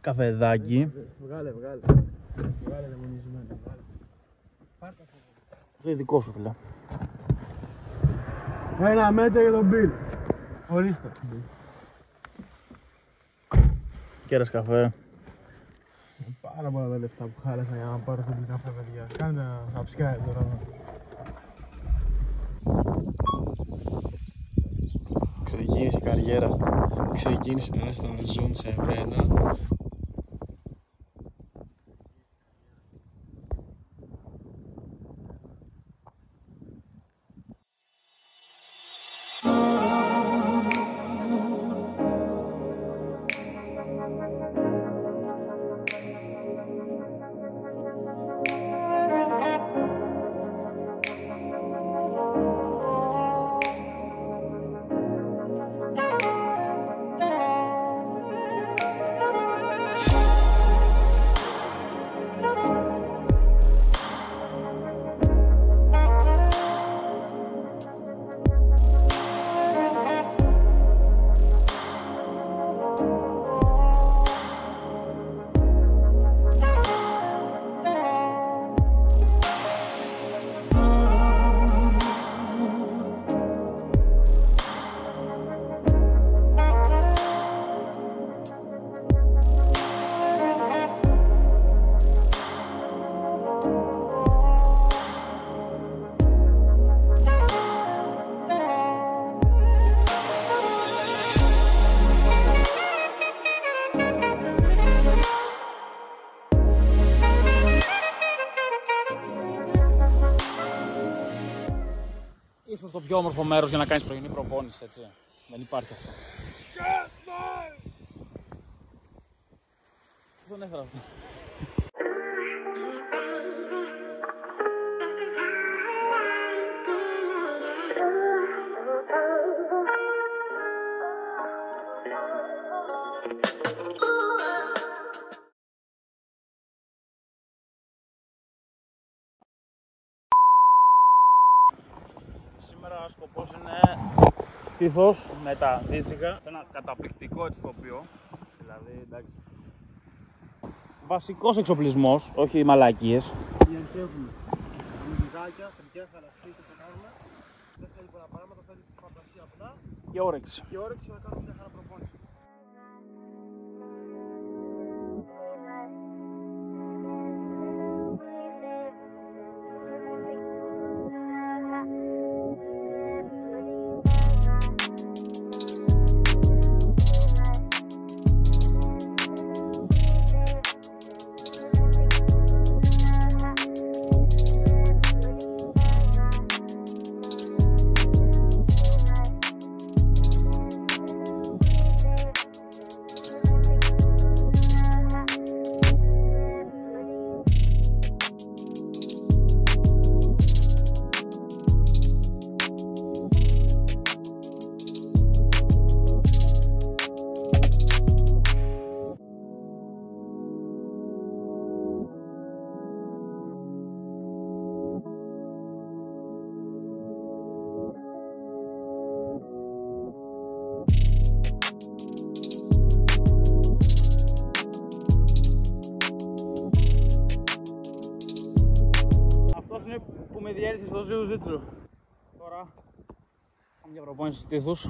καφεδάκι. Βγάλε λεμονισμένο. Αυτό είναι δικό σου, φίλε. Ένα μέτρο για τον Μπιλ. Ορίστε. Κέρας καφέ. Πάρα πολλά τα λεφτά που χάλασα για να πάρω τον καφέ, παιδιά. Κάντε ένα subscribe τώρα. Ξεκίνησε η καριέρα. Ξεκίνησε άστα να zoom σε μένα. Ήρθα στο πιο όμορφο μέρος για να κάνεις πρωινή προπόνηση, έτσι. Δεν υπάρχει αυτό. Δεν έφερα αυτό. Σήμερα σκοπός είναι στήθος με τα δίσικα σε ένα καταπληκτικό έτσι τοπίο. Δηλαδή, εντάξει. Βασικός εξοπλισμός, όχι μαλακίες. Για να έχουμε μυζικάκια, τρικιά, χαλαστίκια θα κάνουμε. Δεν θέλει πολλά πράγματα, θέλει φαντασία απλά. Και όρεξη. Και όρεξη να κάνουμε μια χαρά προπόνηση. Που με διέλυσε στο Jiu-Jitsu. Τώρα κάνω μια προπόνηση στήθους.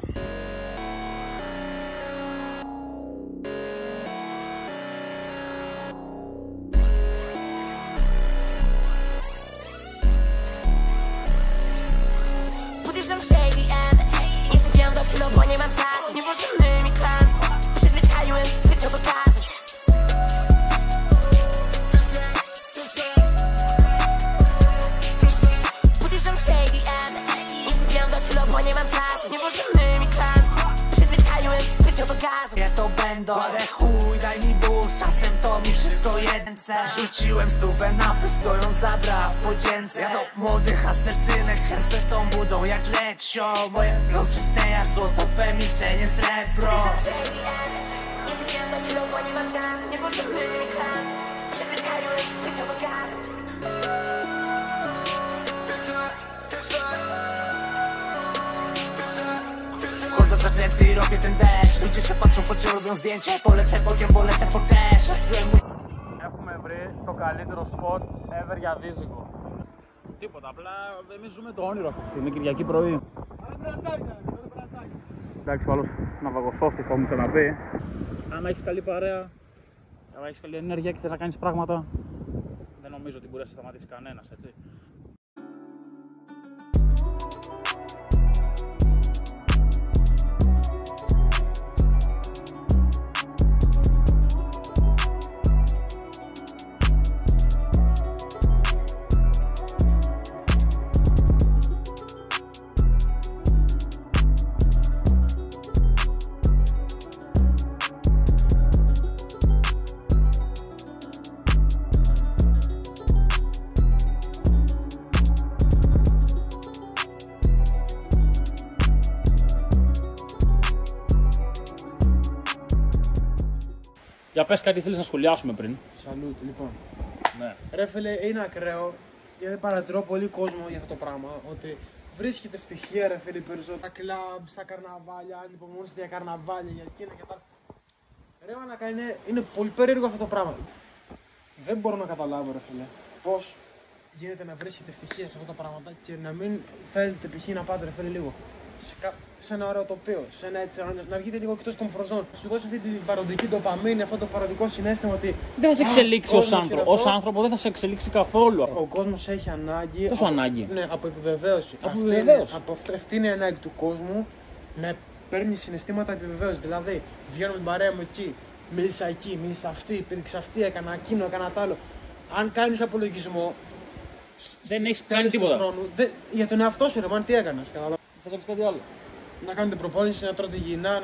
Podjeżdżam w shady end Nie sypiam do tylu, bo nie mam czasu Nie włożymy mi klan Przyzwyczaiłem się zbytnio pokazać Podjeżdżam w shady end Nie sypiam do tylu, bo nie mam czasu Nie włożymy mi klan Przyzwyczaiłem się zbytnio pokazać Ja to będę, ale chuj, daj mi boost Czasem to mi wszystko jeden cel Rzuciłem stówę na stoją zabra w podzięce Ja to młody hustler synek, trzęsę tą budą jak Leksio Moje flow czyste jak złoto, twe milczenie srebro Nie sypiam do tylu, bo nie mam czasu Nie włożymy mi klan Przyzwyczaiłem się zbytnio pokazać Wchodzę w zaklęty i robię ten deszcz Ludzie się patrzą, po czym robią zdjęcie Polecę bokiem, polecę po cash βρει το καλύτερο spot ever για δίζυγο. Τίποτα, απλά εμείς ζούμε το όνειρο αυτή τη στιγμή, Κυριακή πρωί. Εντάξει, ο άλλος ναυαγοσώστης θα μου ξαναπεί. Αν έχεις καλή παρέα, αν έχεις καλή ενέργεια και θες να κάνεις πράγματα, δεν νομίζω ότι μπορεί να σε σταματήσει κανένας, έτσι. Για πες κάτι θέλεις να σχολιάσουμε πριν. Σαλούτ, λοιπόν. Ναι. Ρε φίλε, είναι ακραίο γιατί παρατηρώ πολύ κόσμο για αυτό το πράγμα. Ότι βρίσκεται ευτυχία, ρε φίλε, περισσότερο στα κλαμπ, στα καρναβάλια, ανυπομονήσετε για καρναβάλια, για εκείνα και τα. Ρε μαλάκα, είναι πολύ περίεργο αυτό το πράγμα. Δεν μπορώ να καταλάβω, ρε φίλε, πώς γίνεται να βρίσκεται ευτυχία σε αυτά τα πράγματα και να μην θέλετε π.χ. να πάτε, ρε φίλε, λίγο σε ένα ωραίο τοπίο, σε ένα έτσι, να βγείτε λίγο εκτός comfort zone. Σου δώσει αυτή την παροδική ντοπαμίνη, αυτό το παροδικό συναίσθημα ότι. Δεν θα σε εξελίξει ως άνθρωπο. Ως άνθρωπο δεν θα σε εξελίξει καθόλου. Ο κόσμος έχει ανάγκη. Τόσο ανάγκη. Ναι, από επιβεβαίωση. Αυτή είναι η ανάγκη του κόσμου να παίρνει συναισθήματα επιβεβαίωση. Δηλαδή, βγαίνω με την παρέα μου εκεί, μίλησα εκεί, μίλησα αυτή, πήδηξα αυτή, έκανα εκείνο, έκανα τ' άλλο. Αν κάνεις απολογισμό. Δεν έχεις κάνει τίποτα. Για τον εαυτό σου, ρε μαν, τι έκανες. Θες να πεις κάτι άλλο. Να κάνετε προπόνηση, να τρώτε υγιεινά,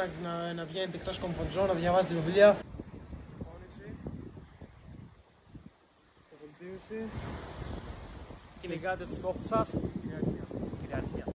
να βγαίνετε εκτός comfort zone, να διαβάζετε βιβλία. Αυτοβελτίωση. Κυνηγάτε τους στόχους σας. Κυριαρχία.